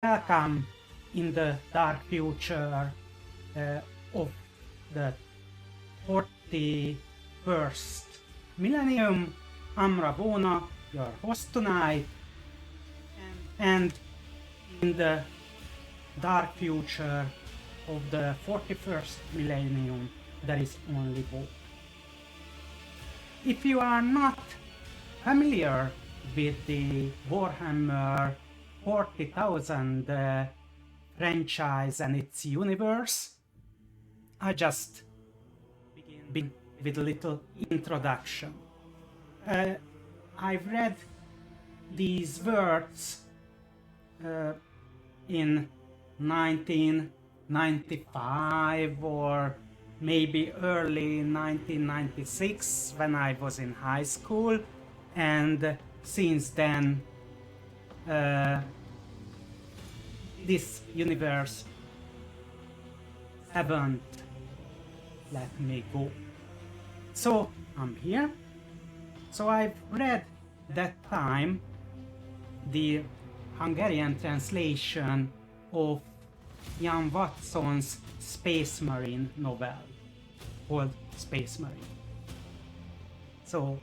Welcome in the dark future of the 41st Millennium. I'm Ravona, your host tonight, and in the dark future of the 41st Millennium, there is only war. If you are not familiar with the Warhammer 40,000 franchise and its universe, I just begin with a little introduction. I've read these words in 1995 or maybe early 1996 when I was in high school, and since then this universe haven't let me go. So I'm here. So I've read that time the Hungarian translation of Ian Watson's Space Marine novel called Space Marine. So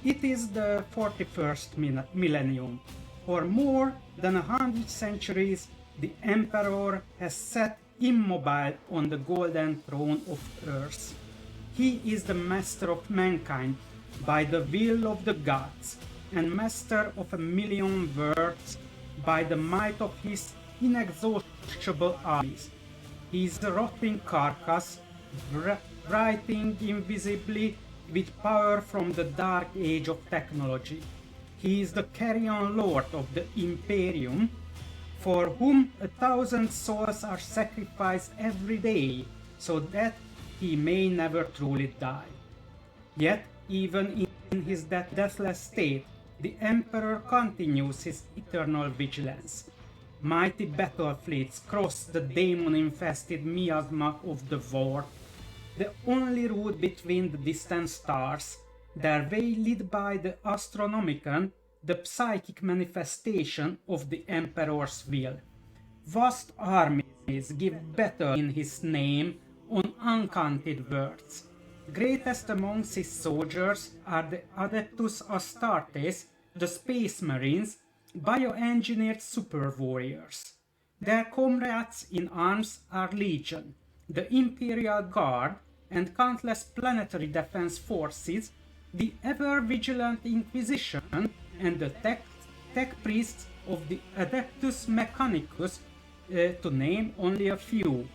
it is the 41st millennium. For more than 100 centuries, the Emperor has sat immobile on the golden throne of Earth. He is the master of mankind by the will of the gods, and master of a million worlds by the might of his inexhaustible armies. He is the rotting carcass, writhing invisibly with power from the dark age of technology. He is the carrion lord of the Imperium, for whom 1,000 souls are sacrificed every day, so that he may never truly die. Yet, even in his deathless state, the Emperor continues his eternal vigilance. Mighty battle fleets cross the demon-infested miasma of the war, the only route between the distant stars, their way lit by the Astronomicon, the psychic manifestation of the Emperor's will. Vast armies give battle in his name on uncounted worlds. Greatest amongst his soldiers are the Adeptus Astartes, the Space Marines, bioengineered super warriors. Their comrades in arms are Legion, the Imperial Guard, and countless planetary defense forces, the ever-vigilant Inquisition, and the tech priests of the Adeptus Mechanicus, to name only a few.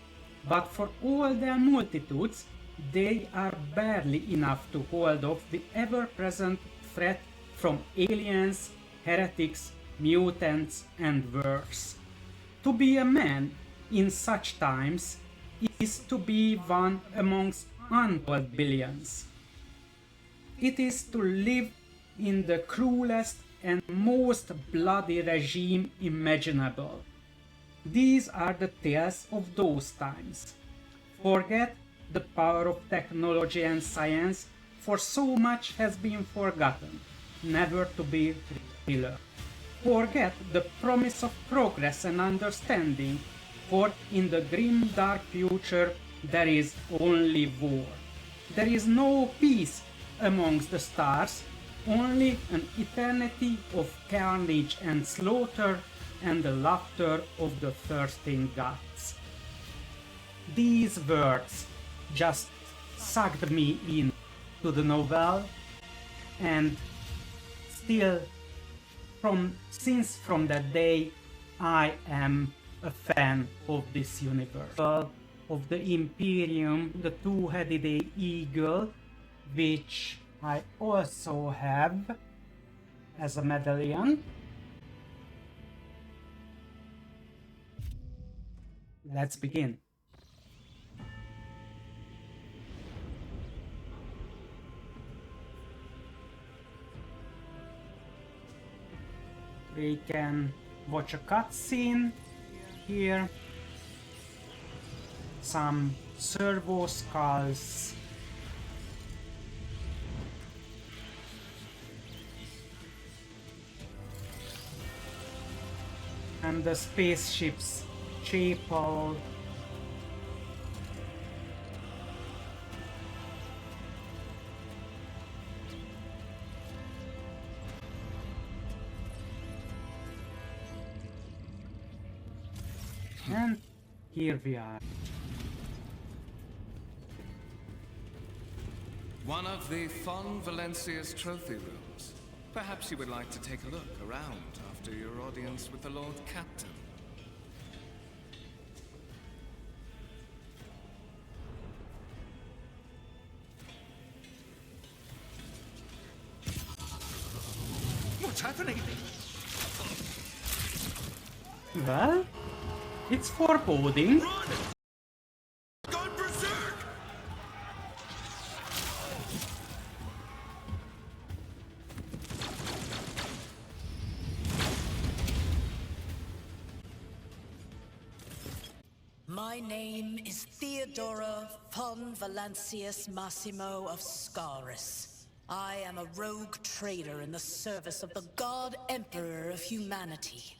But for all their multitudes, they are barely enough to hold off the ever-present threat from aliens, heretics, mutants, and worse. To be a man in such times is to be one amongst untold billions. It is to live in the cruelest and most bloody regime imaginable. These are the tales of those times. Forget the power of technology and science, for so much has been forgotten, never to be relearned. Forget the promise of progress and understanding, for in the grim dark future there is only war. There is no peace amongst the stars, only an eternity of carnage and slaughter and the laughter of the thirsting gods. These words just sucked me in to the novel, and still since from that day I am a fan of this universe. Of the Imperium, the two-headed eagle, which I also have as a medallion. Let's begin. We can watch a cutscene here. Some servo skulls. And the spaceship's chapel. And here we are. One of the Fon Valencia's trophy rooms. Perhaps you would like to take a look around after your audience with the Lord Captain. What's happening? Well, it's foreboding. Run! Gone berserk! My name is Theodora von Valancius Massimo of Scaris. I am a rogue trader in the service of the God Emperor of humanity.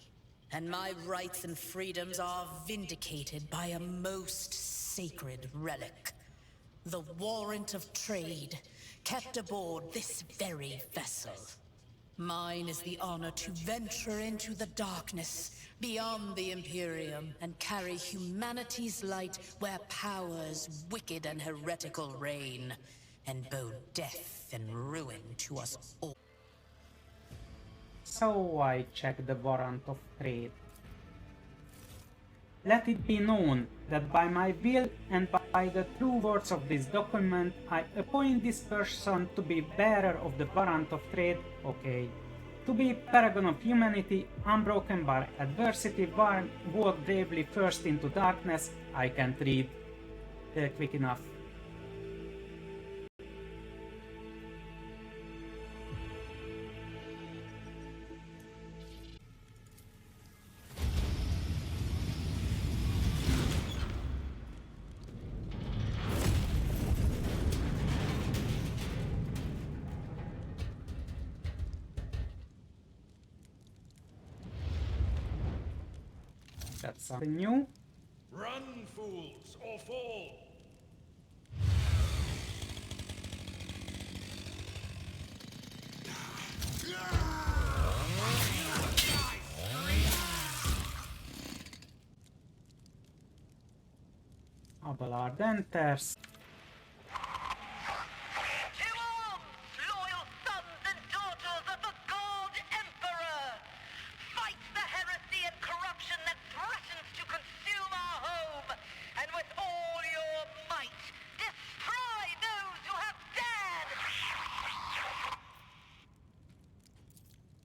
And my rights and freedoms are vindicated by a most sacred relic. The warrant of trade, kept aboard this very vessel. Mine is the honor to venture into the darkness, beyond the Imperium, and carry humanity's light where powers wicked and heretical reign, and bow death and ruin to us all. So I check the warrant of trade. Let it be known that by my will and by the true words of this document, I appoint this person to be bearer of the warrant of trade, okay, to be paragon of humanity, unbroken by adversity, walk bravely first into darkness. I can't read quick enough. That's something new. Run, fools, or fall! Abelard enters. To arms, loyal sons and daughters of the God Emperor! Fight the heresy and corruption that threatens to consume our home, and with all your might, destroy those who have dared!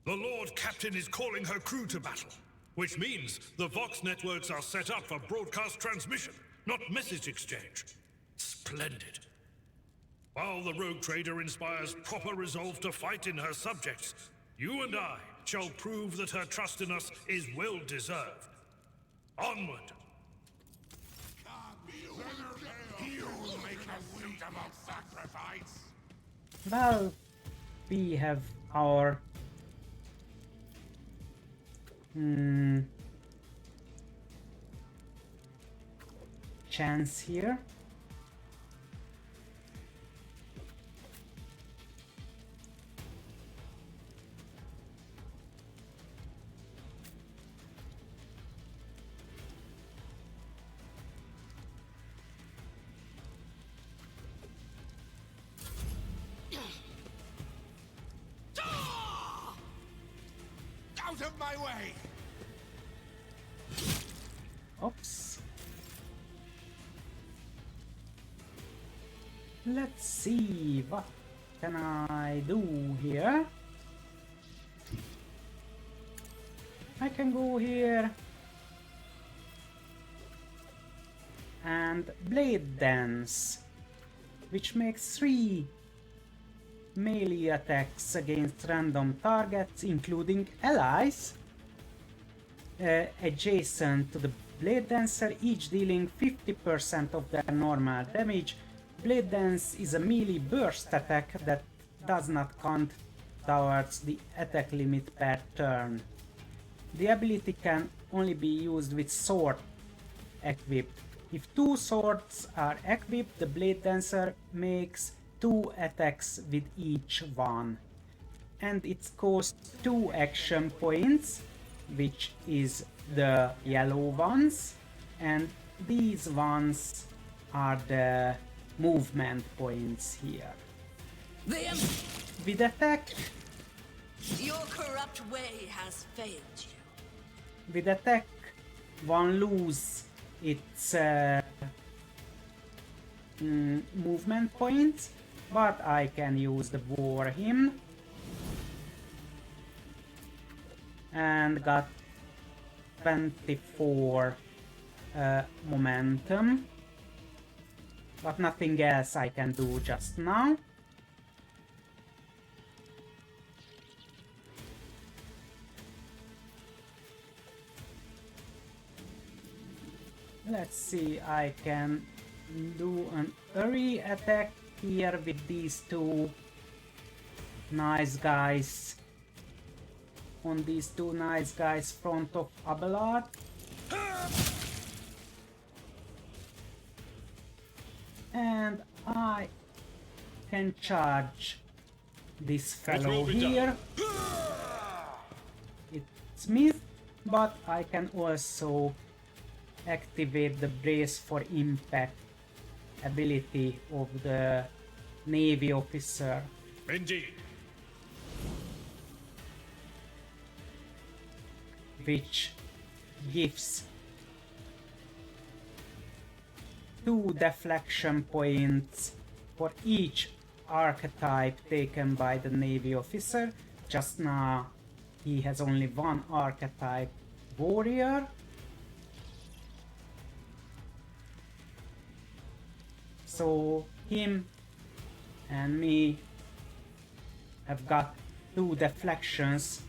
The Lord Captain is calling her crew to battle, which means the Vox networks are set up for broadcast transmission, not message exchange. Splendid. While the rogue trader inspires proper resolve to fight in her subjects, you and I shall prove that her trust in us is well deserved. Onward! You make a suitable sacrifice. Well, we have our chance here. Out of my way! Oops. Let's see, what can I do here? I can go here and blade dance, which makes 3 melee attacks against random targets, including allies, adjacent to the Blade Dancer, each dealing 50% of their normal damage. Blade Dance is a melee burst attack that does not count towards the attack limit per turn. The ability can only be used with sword equipped. If 2 swords are equipped, the Blade Dancer makes 2 attacks with each one. And it costs 2 action points, which is the yellow ones, and these ones are the movement points here. With attack, Your corrupt way has failed you. with attack, one lose its movement points, but I can use the War Hymn and got 24 momentum, but nothing else I can do just now. Let's see, I can do an early attack here with these 2 nice guys. On these 2 nice guys front of Abelard. And I can charge this fellow here. It's missed, but I can also activate the Brace for Impact ability of the Navy officer. Indeed. Which gives 2 deflection points for each archetype taken by the Navy officer. Just now he has only 1 archetype, warrior. So him and me have got 2 deflections,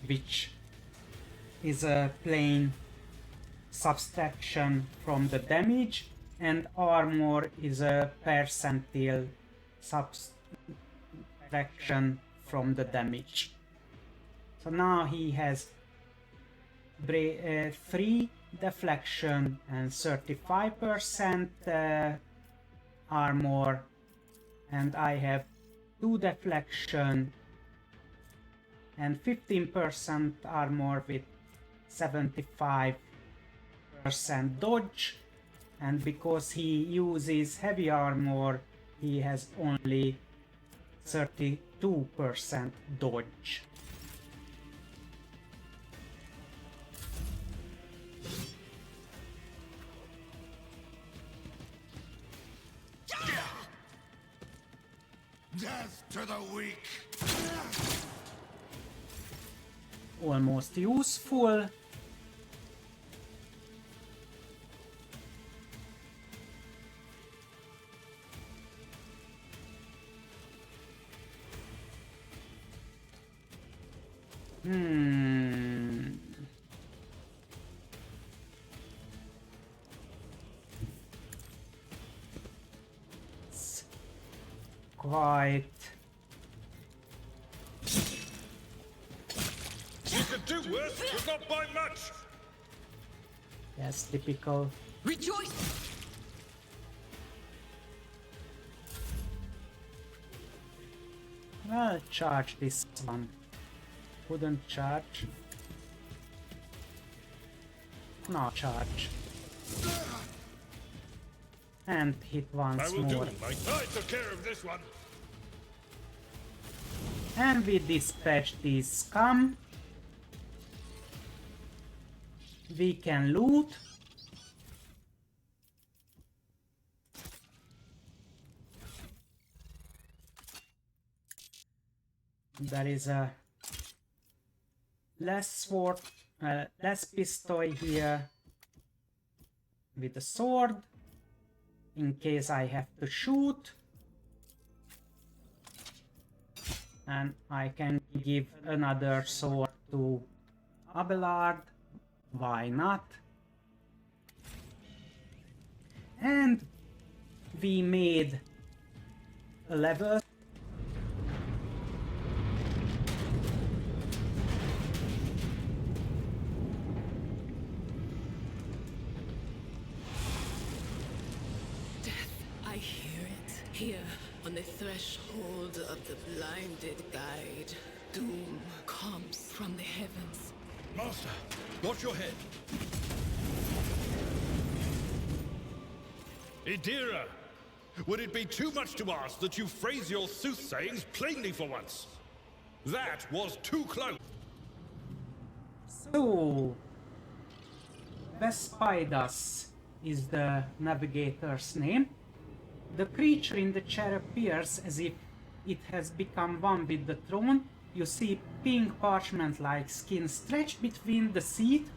which is a plain subtraction from the damage, and armor is a percentile subtraction from the damage. So now he has 3 deflection and 35% armor, and I have 2 deflection and 15% armor with 75% dodge, and because he uses heavy armor, he has only 32% dodge. Death to the weak! Almost useful. It's quite You could do worse, but not by much. yes, typical. Rejoice! I'll charge this one. Couldn't charge. Now charge. And hit I once will do more. my... I took care of this one. And we dispatch these scum. We can loot. There is a less sword, less pistol here with a sword in case I have to shoot. And I can give another sword to Abelard. Why not? And we made a level. the threshold of the blinded guide. Doom comes from the heavens. Master, watch your head. Idira, would it be too much to ask that you phrase your soothsayings plainly for once? That was too close. So, Vespidas is the navigator's name. The creature in the chair appears as if it has become one with the throne. You see pink parchment-like skin stretched between the seat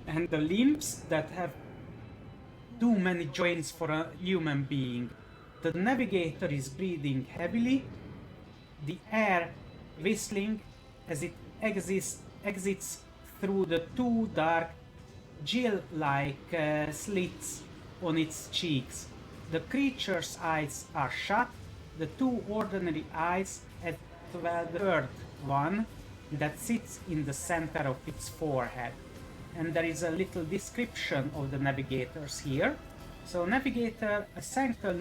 and the limbs that have too many joints for a human being. The navigator is breathing heavily, the air whistling as it exits through the two dark gill-like slits on its cheeks. The creature's eyes are shut, the two ordinary eyes as well the third one that sits in the center of its forehead. And there is a little description of the navigators here. So navigator, a sanctal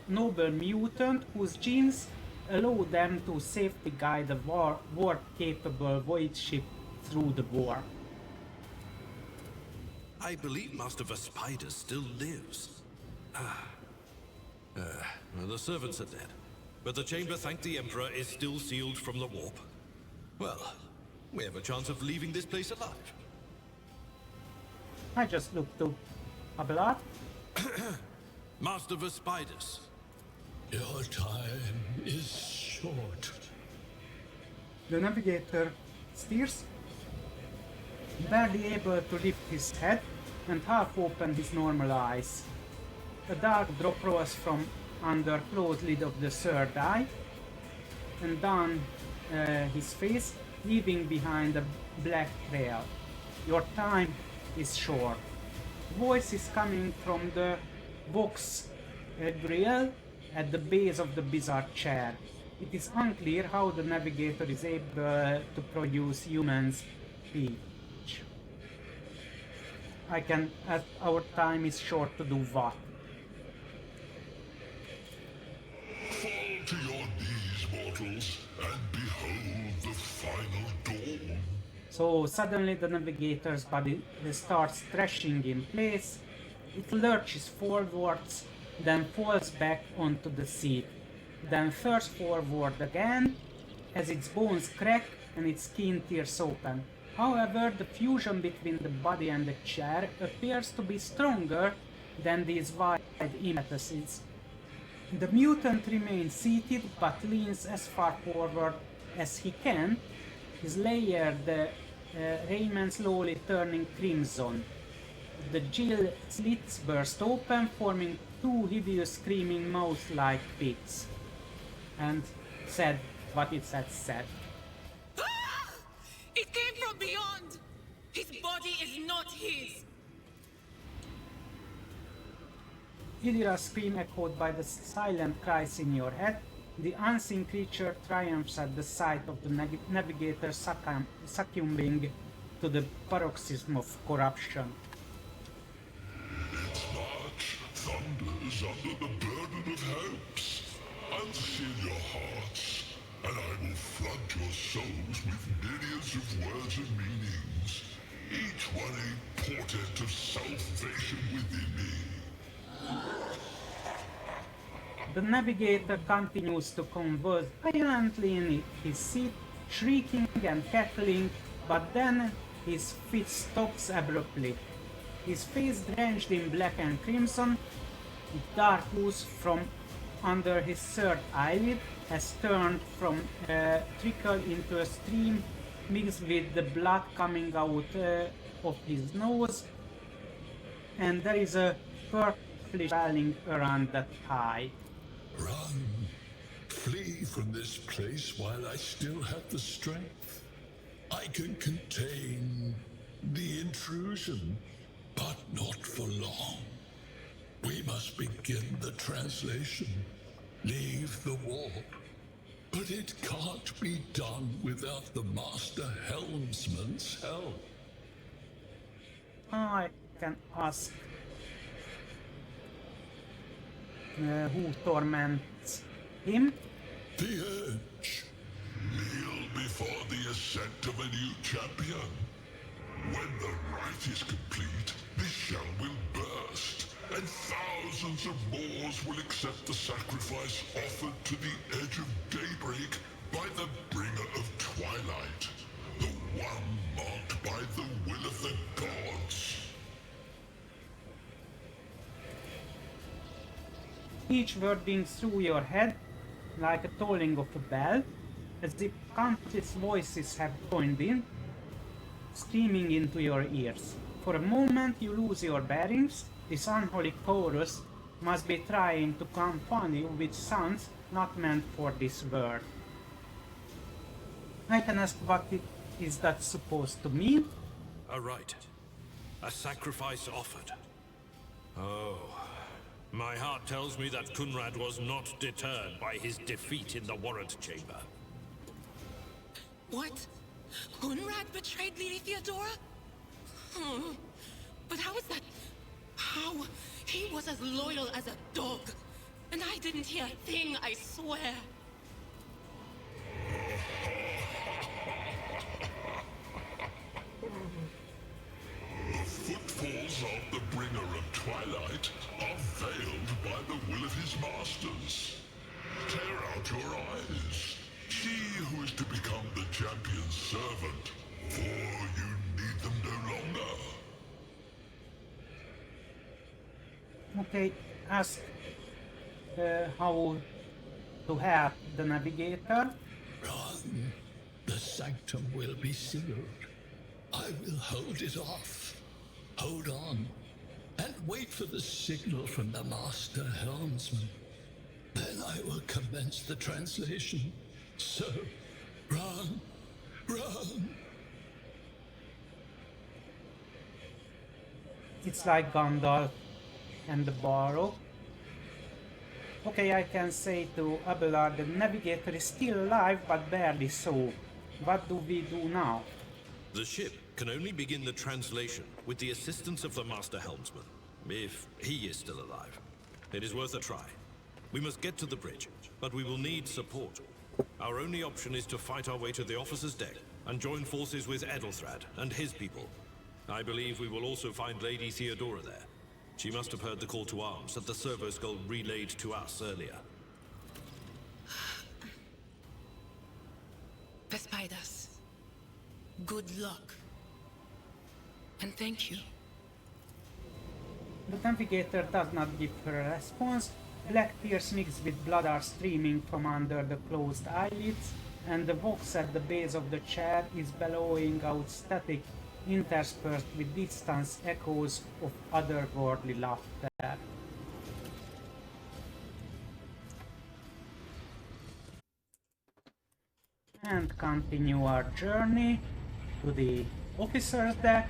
noble mutant whose genes allow them to safely guide a warp-capable void ship through the warp. I believe Master Vespidas still lives. The servants are dead, but the chamber, thank the Emperor, is still sealed from the warp. Well, we have a chance of leaving this place alive. I just looked to a blood. Master Vespidas. Your time is short. The navigator steers, barely able to lift his head and half open his normal eyes. A dark drop rolls from under closed lid of the third eye and down his face, leaving behind a black trail. Your time is short. Voice is coming from the box grill at the base of the bizarre chair. It is unclear how the navigator is able to produce human speech. Our time is short to do what? Fall to your knees, mortals, and behold the final dawn. So suddenly the navigator's body starts thrashing in place. It lurches forwards, then falls back onto the seat, then thirsts forward again as its bones crack and its skin tears open. However, the fusion between the body and the chair appears to be stronger than these wide impetuses. The mutant remains seated but leans as far forward as he can, his layered raiment slowly turning crimson. The gill slits burst open, forming two hideous screaming mouse-like pits. And said what it had said. Ah! It came from beyond! His body is not his! Idira's scream echoed by the silent cries in your head. The unseen creature triumphs at the sight of the navigator succumbing to the paroxysm of corruption. Its march thunders under the burden of hopes. Unseal your hearts, and I will flood your souls with myriads of words and meanings, each one a portent of salvation within me. The navigator continues to convulse violently in his seat, shrieking and cackling, but then his feet stops abruptly. His face drenched in black and crimson, dark ooze from under his third eyelid has turned from a trickle into a stream mixed with the blood coming out of his nose, and there is a purplish swelling around that eye. Run! Flee from this place while I still have the strength. I can contain the intrusion, but not for long. We must begin the translation. Leave the warp. But it can't be done without the Master Helmsman's help. I can ask who torments him? The edge. Kneel before the ascent of a new champion. When the rite is complete, this shell will burst, and thousands of Moors will accept the sacrifice offered to the edge of daybreak by the bringer of twilight, the one marked by the will of the gods. Each word rings through your head like a tolling of a bell, as if countless voices have joined in, screaming into your ears. For a moment you lose your bearings. This unholy chorus must be trying to confound you with sounds not meant for this world. I can ask what is that supposed to mean? A rite. A sacrifice offered. Oh. My heart tells me that Kunrad was not deterred by his defeat in the warrant chamber. What? Kunrad betrayed Lady Theodora? Hmm. But how is that? How? He was as loyal as a dog. And I didn't hear a thing, I swear. The footfalls of the bringer of twilight are veiled by the will of his masters. Tear out your eyes. See who is to become the champion's servant, for you need them no longer. Okay, ask how to help the navigator. Run. The sanctum will be sealed. I will hold it off. Hold on. And wait for the signal from the master helmsman. Then I will commence the translation. So, run. Run. It's like Gandalf and the Barrow. Okay, I can say to Abelard, the navigator is still alive, but barely so. What do we do now? The ship can only begin the translation with the assistance of the Master Helmsman, if he is still alive. It is worth a try. We must get to the bridge, but we will need support. Our only option is to fight our way to the officer's deck and join forces with Edelthrad and his people. I believe we will also find Lady Theodora there. She must have heard the call to arms that the servo skull relayed to us earlier. Vespidas. Good luck. And thank you. The navigator does not give her a response. Black tears mixed with blood are streaming from under the closed eyelids, and the box at the base of the chair is bellowing out static, interspersed with distant echoes of otherworldly laughter. And continue our journey to the officer's deck.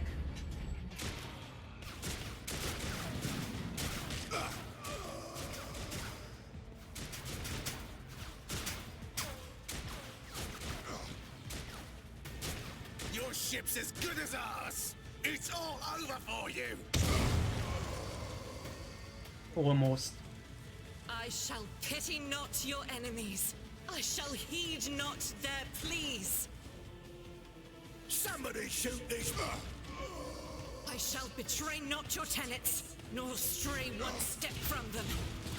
Your ship's as good as ours! It's all over for you! Almost. I shall pity not your enemies. I shall heed not their pleas. Somebody shoot these... I shall betray not your tenets, nor stray one step from them.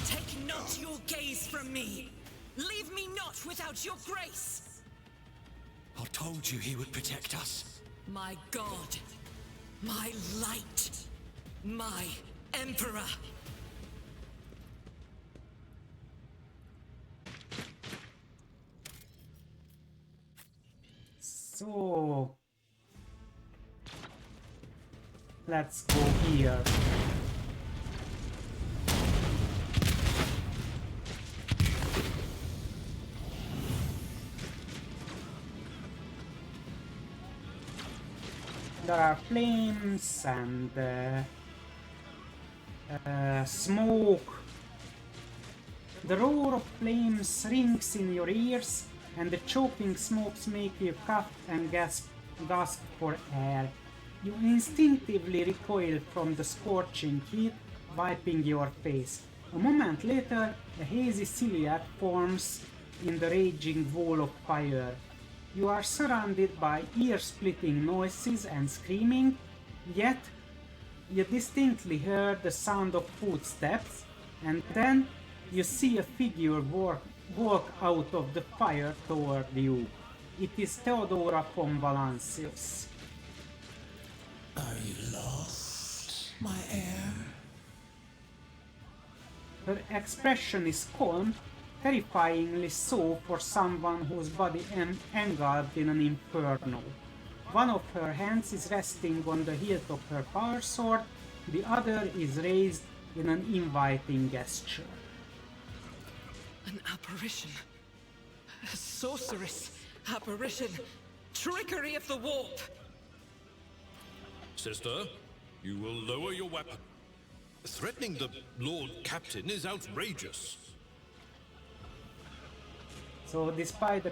Take not your gaze from me. Leave me not without your grace. I told you he would protect us. My God, my light, my Emperor. So let's go here. There are flames and smoke. The roar of flames rings in your ears, and the choking smokes make you cough and gasp for air. You instinctively recoil from the scorching heat, wiping your face. A moment later, a hazy silhouette forms in the raging wall of fire. You are surrounded by ear-splitting noises and screaming, yet you distinctly hear the sound of footsteps, and then you see a figure walk out of the fire toward you. It is Theodora von Valancius. Are you lost, my heir? Her expression is calm, terrifyingly so for someone whose body engulfed in an inferno. One of her hands is resting on the hilt of her power sword, the other is raised in an inviting gesture. An apparition. A sorceress apparition. Trickery of the warp. Sister, you will lower your weapon. Threatening the Lord Captain is outrageous. So despite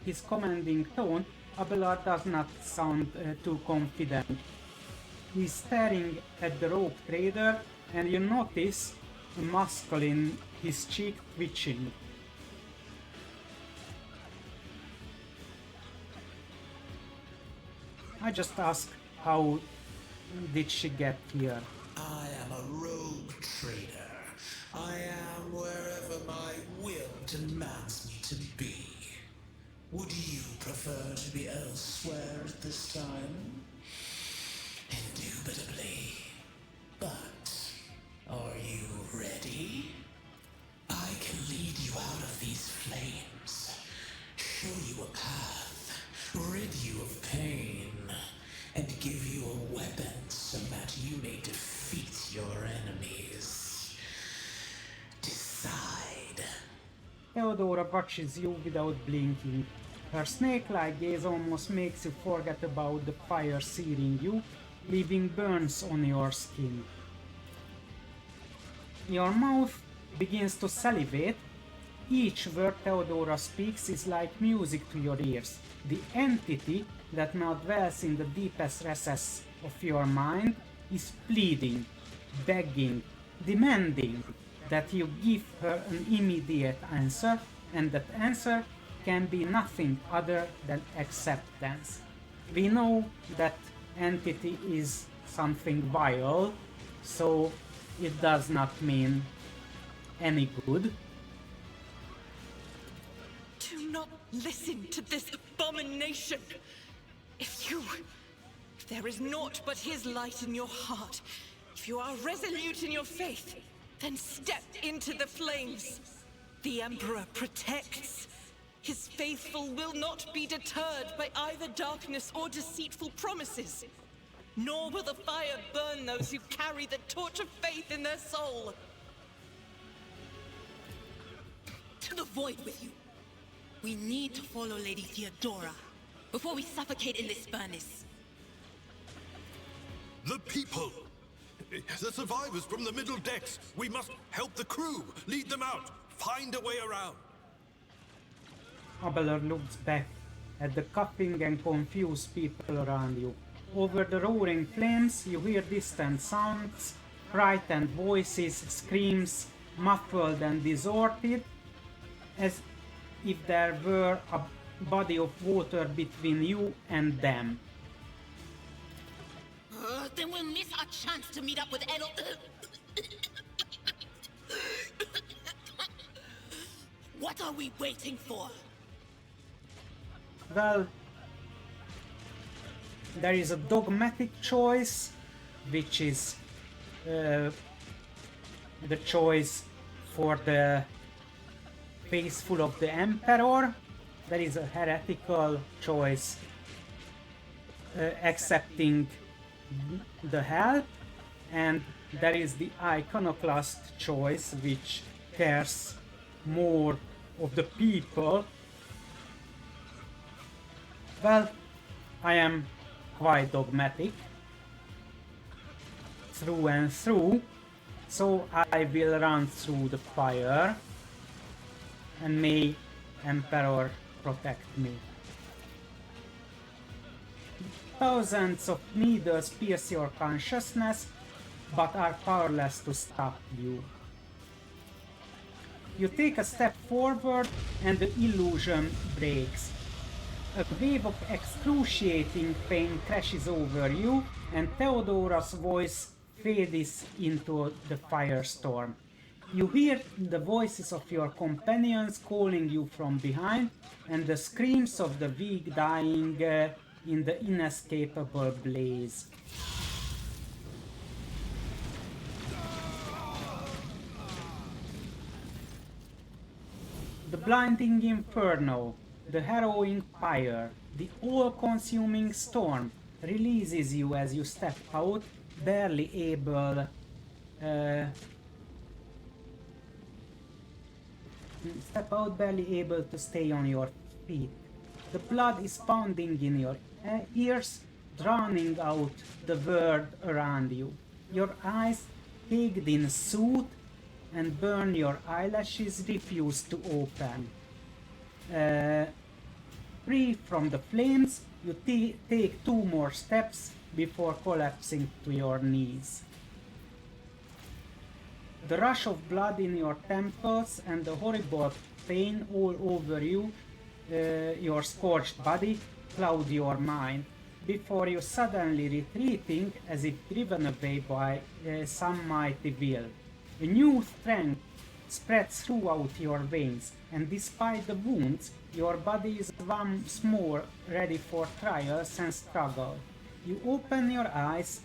his commanding tone, Abelard does not sound too confident. He's staring at the rogue trader, and you notice a muscle in his cheek twitching. I just ask, how did she get here? I am a rogue trader. I am wherever my will demands me to be. Would you prefer to be elsewhere at this time? Indubitably. But are you ready? I can lead you out of these flames, show you a path, rid you of pain, and give you a weapon so that you may defeat your enemies. Decide. Theodora watches you without blinking. Her snake-like gaze almost makes you forget about the fire searing you, leaving burns on your skin. Your mouth begins to salivate. Each word Theodora speaks is like music to your ears. The entity that now dwells in the deepest recess of your mind is pleading, begging, demanding that you give her an immediate answer, and that answer can be nothing other than acceptance. We know that entity is something vile, so it does not mean any good. Do not listen to this abomination. If there is naught but his light in your heart, if you are resolute in your faith, then step into the flames. The Emperor protects. His faithful will not be deterred by either darkness or deceitful promises. Nor will the fire burn those who carry the torch of faith in their soul. To the void with you. We need to follow Lady Theodora before we suffocate in this furnace. The people! The survivors from the middle decks! We must help the crew! Lead them out! Find a way around! Abelard looks back at the coughing and confused people around you. Over the roaring flames, you hear distant sounds, frightened voices, screams, muffled and distorted, as if there were a body of water between you and them. Then we'll miss our chance to meet up with Eno. What are we waiting for? Well, there is a dogmatic choice, which is the choice for the faithful of the Emperor. There is a heretical choice, accepting the help, and there is the iconoclast choice, which cares more of the people. Well, I am quite dogmatic through and through, so I will run through the fire, and may Emperor protect me. Thousands of needles pierce your consciousness, but are powerless to stop you. You take a step forward and the illusion breaks. A wave of excruciating pain crashes over you, and Theodora's voice fades into the firestorm. You hear the voices of your companions calling you from behind, and the screams of the weak dying in the inescapable blaze. The blinding inferno, the harrowing fire, the all-consuming storm releases you as you step out, barely able to stay on your feet. The blood is pounding in your ears, drowning out the world around you. Your eyes, caked in soot and burn your eyelashes, refuse to open. Free from the flames, you take 2 more steps before collapsing to your knees. The rush of blood in your temples and the horrible pain all over you, your scorched body, cloud your mind, before you suddenly retreating as if driven away by some mighty will. A new strength spreads throughout your veins, and despite the wounds, your body is once more ready for trials and struggle. You open your eyes,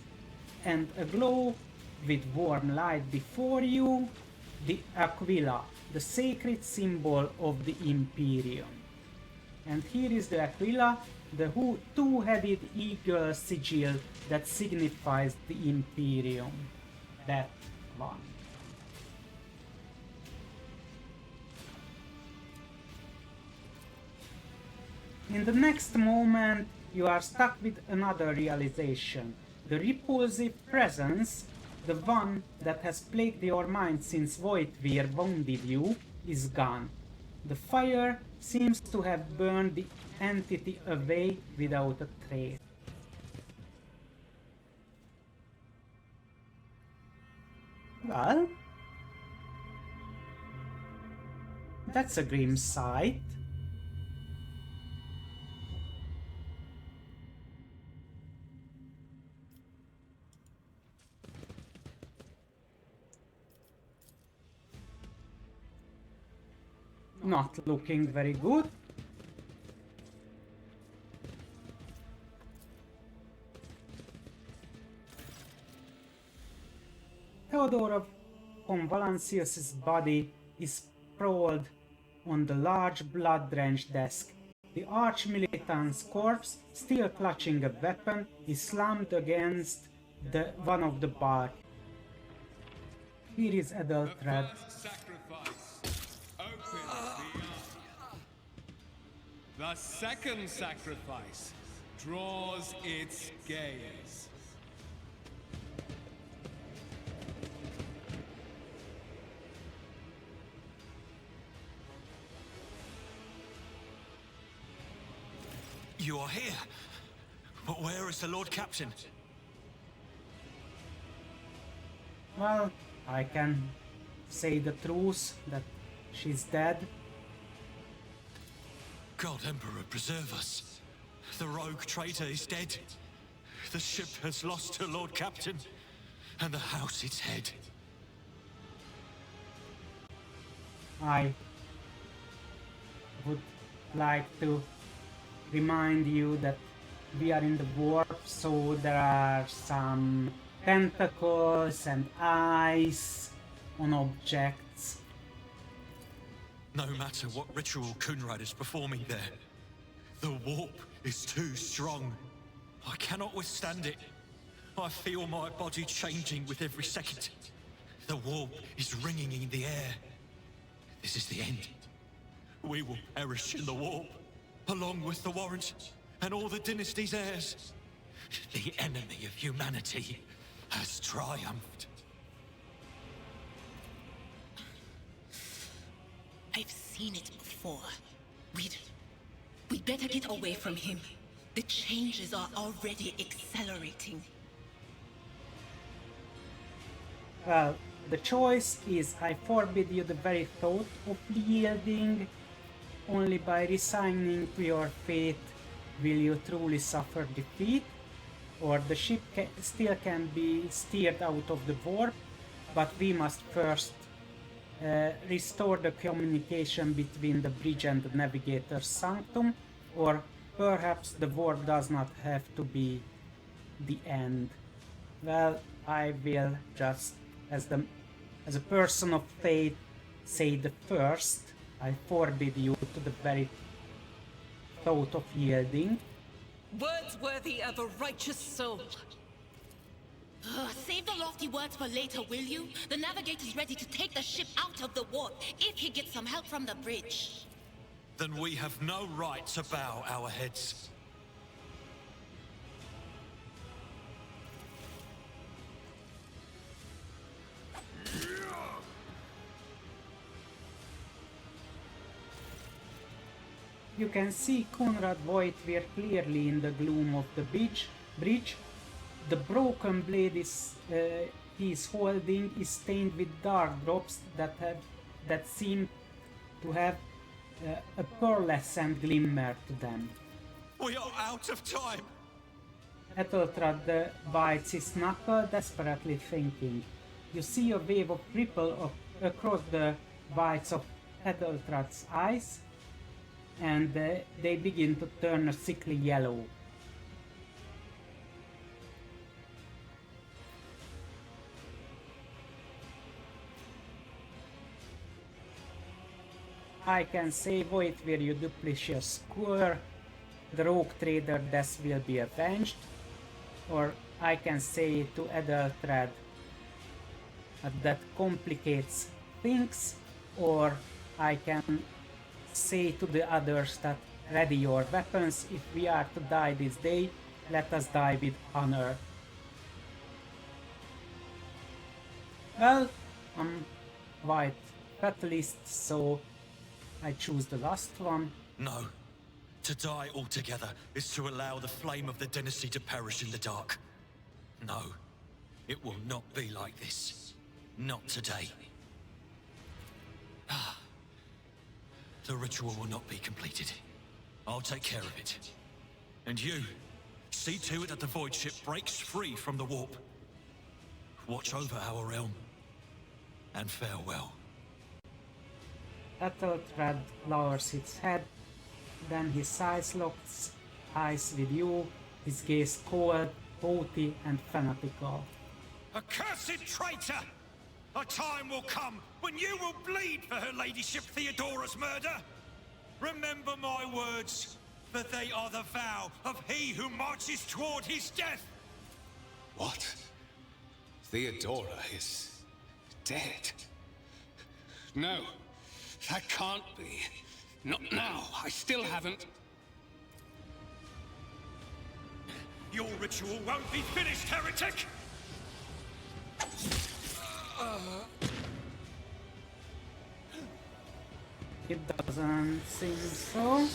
and aglow with warm light before you, the Aquila, the sacred symbol of the Imperium. And here is the Aquila, the two-headed eagle sigil that signifies the Imperium. That one. In the next moment, you are stuck with another realization. The repulsive presence, the one that has plagued your mind since Voidweir wounded you, is gone. The fire seems to have burned the entity away without a trace. Well, that's a grim sight. Not looking very good. Theodora von Valancius's body is sprawled on the large blood-drenched desk. The arch-militant's corpse, still clutching a weapon, is slammed against one of the bars. Here is Adult Red. The second sacrifice draws its gaze. You are here. But where is the Lord Captain? Well, I can say the truth that she's dead. God Emperor, preserve us. The rogue traitor is dead. The ship has lost her Lord Captain, and the house its head. I would like to remind you that we are in the warp, so there are some tentacles and eyes on objects. No matter what ritual Kunrad is performing there, the warp is too strong. I cannot withstand it. I feel my body changing with every second. The warp is ringing in the air. This is the end. We will perish in the warp, along with the Warrant and all the dynasty's heirs. The enemy of humanity has triumphed. I've seen it before. We'd better get away from him. The changes are already accelerating. Well, the choice is I forbid you the very thought of yielding. Only by resigning to your fate will you truly suffer defeat, or the ship still can be steered out of the warp, but we must first restore the communication between the bridge and the navigator's sanctum, or perhaps the warp does not have to be the end. Well, I will just, as a person of faith, say the first. I forbid you to the very thought of yielding. Words worthy of a righteous soul. Save the lofty words for later, will you? The navigator's ready to take the ship out of the warp if he gets some help from the bridge. Then we have no right to bow our heads. You can see Conrad Voigtwyr clearly in the gloom of the bridge. The broken blade he is holding is stained with dark drops that seem to have a pearlescent glimmer to them. We are out of time! Etheltrad bites his knuckle, desperately thinking. You see a wave of ripple across the whites of Etheltrad's eyes, and they begin to turn a sickly yellow. I can say, Voigtwyr, you duplicitous cur, the rogue trader death will be avenged. Or I can say to Etheltrad that complicates things, or I can say to the others that ready your weapons, if we are to die this day, let us die with honor. Well, I'm quite fatalist, so I choose the last one. No. To die altogether is to allow the flame of the dynasty to perish in the dark. No. It will not be like this. Not today. The ritual will not be completed. I'll take care of it. And you, see to it that the void ship breaks free from the warp. Watch over our realm. And farewell. Etheltrad lowers his head, then his eyes locks eyes with you, his gaze cold, haughty, and fanatical. Accursed traitor! A time will come when you will bleed for her ladyship Theodora's murder! Remember my words, for they are the vow of he who marches toward his death! What? Theodora is dead? No, that can't be. Not now. I still haven't. Your ritual won't be finished, heretic! It doesn't seem so.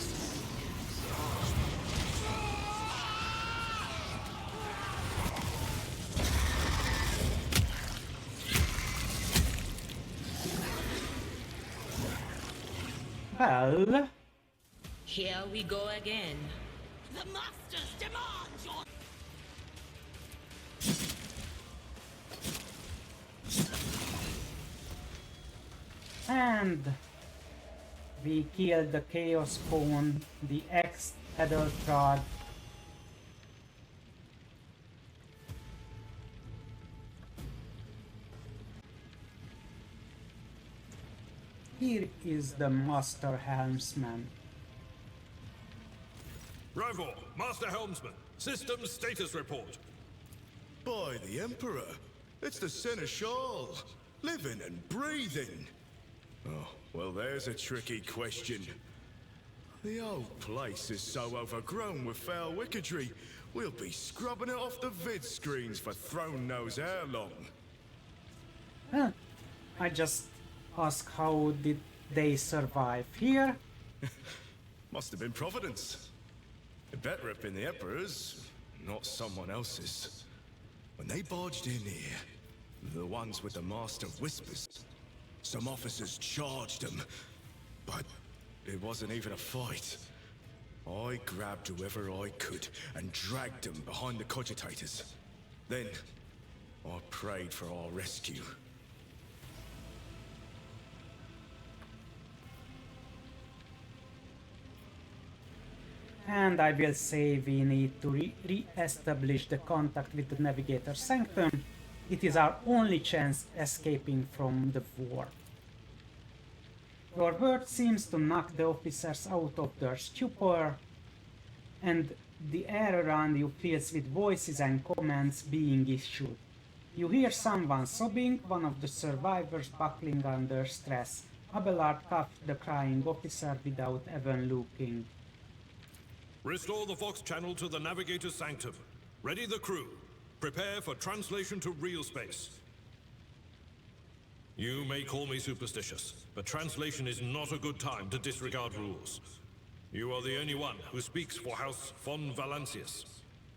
Well, Here we go again. The Masters demand your... and we killed the Chaos Spawn, the ex-Etheltrad. Here is the Master Helmsman. Ravona, Master Helmsman, systems status report. By the Emperor, it's the Seneschal, living and breathing. Oh, well, there's a tricky question. The old place is so overgrown with foul wickedry, we'll be scrubbing it off the vid screens for throne knows how long. Huh. I just ask, how did they survive here? Must have been Providence. It better have been the Emperor's, not someone else's. When they barged in here, The ones with the Master Whispers. Some officers charged them, but it wasn't even a fight. I grabbed whoever I could and dragged them behind the cogitators. Then, I prayed for our rescue. And I will say we need to re-establish the contact with the Navigator Sanctum. It is our only chance escaping from the war. Your word seems to knock the officers out of their stupor, and the air around you fills with voices and commands being issued. You hear someone sobbing, one of the survivors buckling under stress. Abelard cuffed the crying officer without even looking. Restore the Vox channel to the Navigator's Sanctum. Ready the crew. Prepare for translation to real space. You may call me superstitious, but translation is not a good time to disregard rules. You are the only one who speaks for House von Valancius.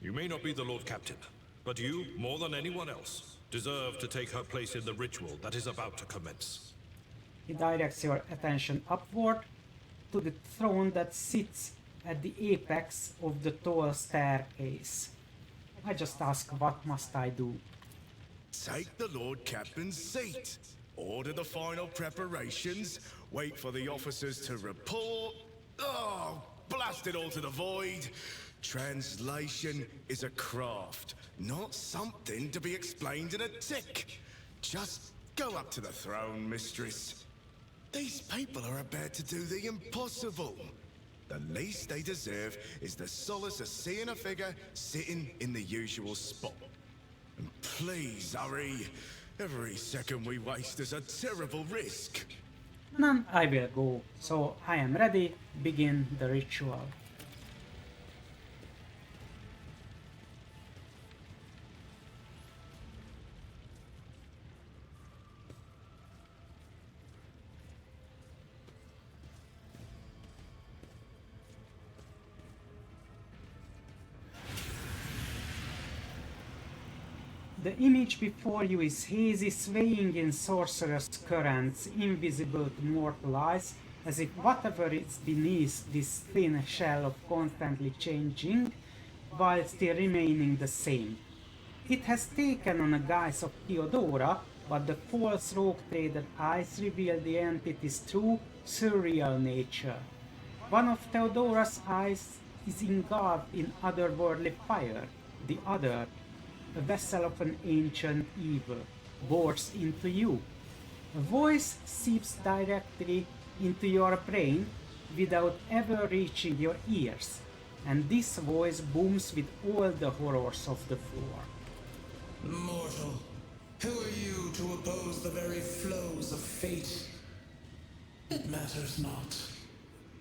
You may not be the Lord Captain, but you, more than anyone else, deserve to take her place in the ritual that is about to commence. He directs your attention upward to the throne that sits at the apex of the tall staircase. I just ask, what must I do? Take the Lord Captain's seat. Order the final preparations. Wait for the officers to report. Oh, blast it all to the void. Translation is a craft, not something to be explained in a tick. Just go up to the throne, mistress. These people are about to do the impossible. The least they deserve is the solace of seeing a figure sitting in the usual spot. And please hurry. Every second we waste is a terrible risk. None, I will go. So I am ready. Begin the ritual. The image before you is hazy, swaying in sorcerous currents, invisible to mortal eyes, as if whatever is beneath this thin shell of constantly changing, while still remaining the same. It has taken on a guise of Theodora, but the false rogue trader eyes reveal the entity's true, surreal nature. One of Theodora's eyes is engulfed in otherworldly fire, the other, a vessel of an ancient evil, bores into you. A voice seeps directly into your brain without ever reaching your ears, and this voice booms with all the horrors of the war. Mortal, who are you to oppose the very flows of fate? It matters not.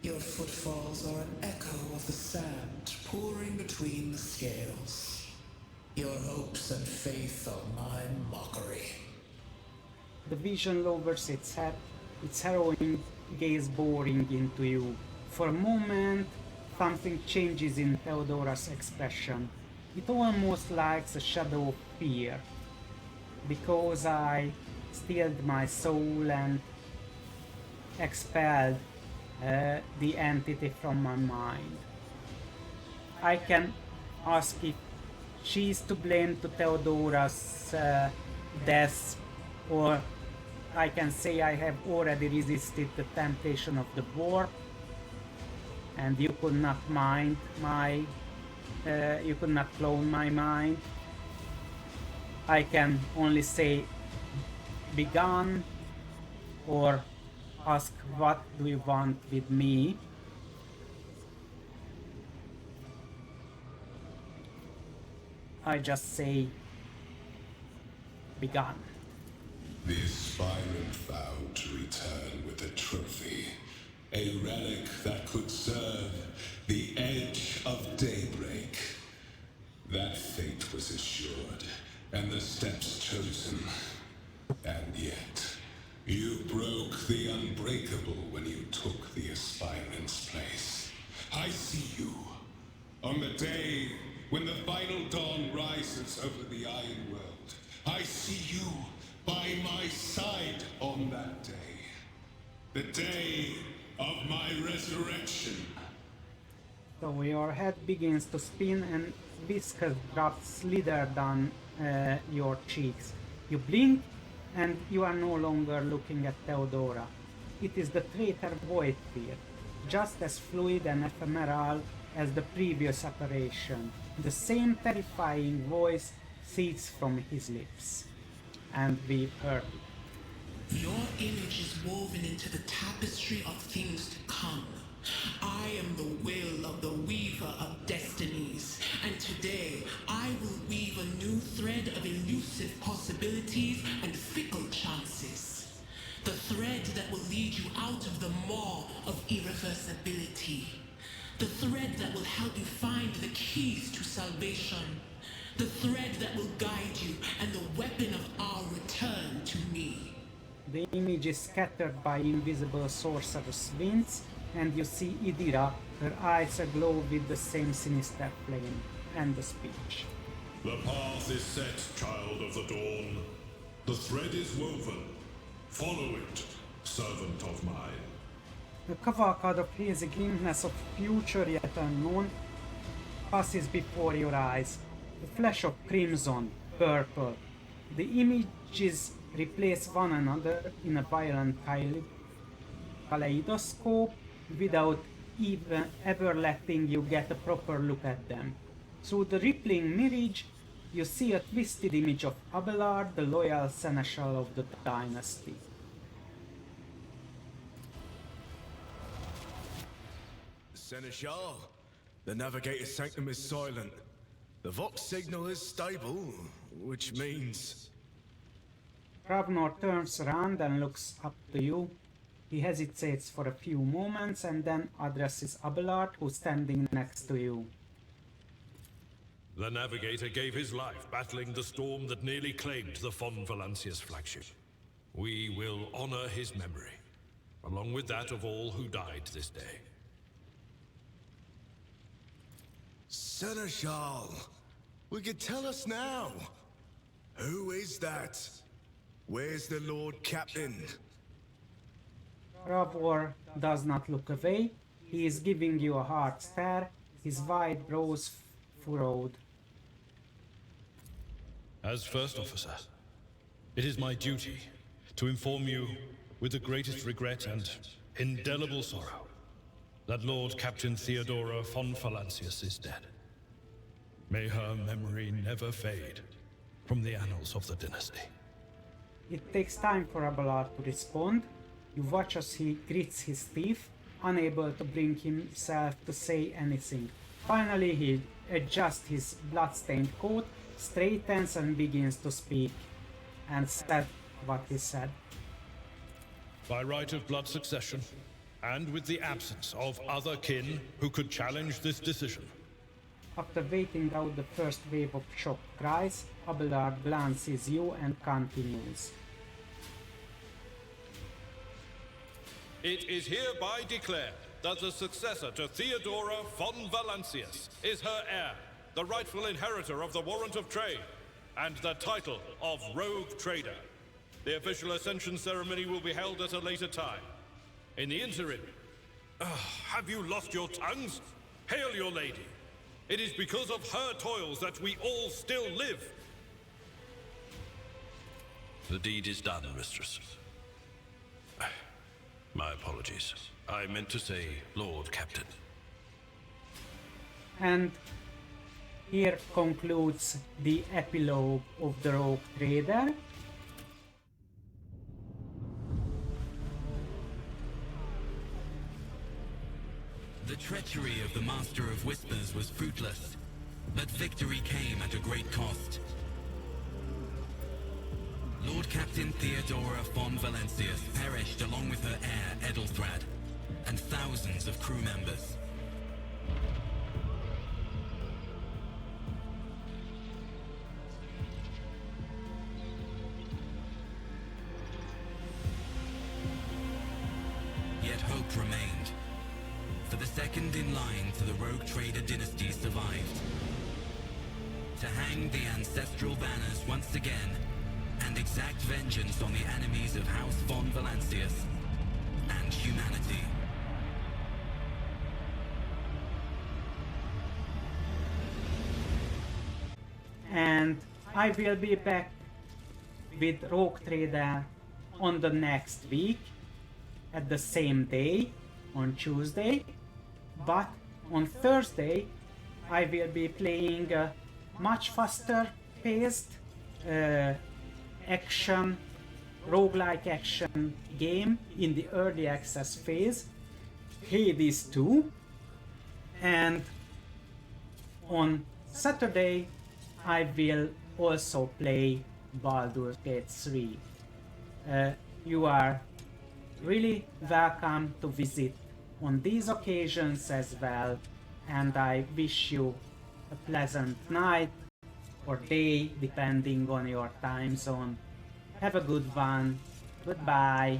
Your footfalls are an echo of the sand pouring between the scales. Your hopes and faith are my mockery. The vision lowers its head, its harrowing gaze boring into you. For a moment, something changes in Theodora's expression. It almost likes a shadow of fear. Because I stilled my soul and expelled the entity from my mind. I can ask if she is to blame to Theodora's death, or I can say I have already resisted the temptation of the war, and you could not mind my, you could not clone my mind. I can only say, be gone, or ask, what do you want with me? I just say, be gone. The aspirant vowed to return with a trophy, a relic that could serve the edge of daybreak. That fate was assured, and the steps chosen. And yet, you broke the unbreakable when you took the aspirant's place. I see you. On the day when the final dawn rises over the Iron World, I see you my side on that day. The day of my resurrection. So your head begins to spin and viscous drops slither down your cheeks. You blink and you are no longer looking at Theodora. It is the traitor Voidbeard, just as fluid and ephemeral as the previous apparition. The same terrifying voice seethes from his lips. And we heard it. Your image is woven into the tapestry of things to come. I am the will of the weaver of destinies, and today I will weave a new thread of elusive possibilities and fickle chances. The thread that will lead you out of the maw of irreversibility. The thread that will help you find the keys to salvation. The thread that will guide you and the weapon of our return to me. The image is scattered by invisible sorcerer's winds, and you see Idira, her eyes aglow with the same sinister flame, and the speech. The path is set, child of the dawn. The thread is woven. Follow it, servant of mine. A cavalcade of hazy glimpses of future yet unknown passes before your eyes. A flash of crimson, purple. The images replace one another in a violent kaleidoscope without even ever letting you get a proper look at them. Through the rippling mirage, you see a twisted image of Abelard, the loyal seneschal of the dynasty. Seneschal, the navigator's sanctum is silent. The Vox signal is stable, which means... Ravnor turns around and looks up to you. He hesitates for a few moments and then addresses Abelard, who's standing next to you. The navigator gave his life battling the storm that nearly claimed the Von Valancius flagship. We will honor his memory, along with that of all who died this day. Seneschal, will you tell us now? Who is that? Where's the Lord Captain? Ravor does not look away. He is giving you a hard stare, his wide brows furrowed. As First Officer, it is my duty to inform you with the greatest regret and indelible sorrow that Lord Captain Theodora von Valancius is dead. May her memory never fade from the annals of the dynasty. It takes time for Abelard to respond. You watch as he grits his teeth, unable to bring himself to say anything. Finally, he adjusts his blood-stained coat, straightens and begins to speak, and said what he said. By right of blood succession, and with the absence of other kin who could challenge this decision. After waiting out the first wave of shocked cries, Abelard glances you and continues. It is hereby declared that the successor to Theodora von Valancius is her heir, the rightful inheritor of the warrant of trade, and the title of Rogue Trader. The official ascension ceremony will be held at a later time. In the interim, have you lost your tongues? Hail your lady. It is because of her toils that we all still live. The deed is done, mistress. My apologies. I meant to say Lord Captain. And here concludes the epilogue of the Rogue Trader. The treachery of the Master of Whispers was fruitless, but victory came at a great cost. Lord Captain Theodora von Valancius perished along with her heir, Edelthrad, and thousands of crew members. Yet hope remained. For the second in line to the Rogue Trader dynasty survived. To hang the ancestral banners once again, and and exact vengeance on the enemies of House von Valancius and humanity. And I will be back with Rogue Trader on the next week at the same day on Tuesday, but on Thursday I will be playing a much faster paced action, roguelike action game in the early access phase, Hades 2, and on Saturday I will also play Baldur's Gate 3. You are really welcome to visit on these occasions as well, and I wish you a pleasant night or day depending on your time zone. Have a good one. Goodbye.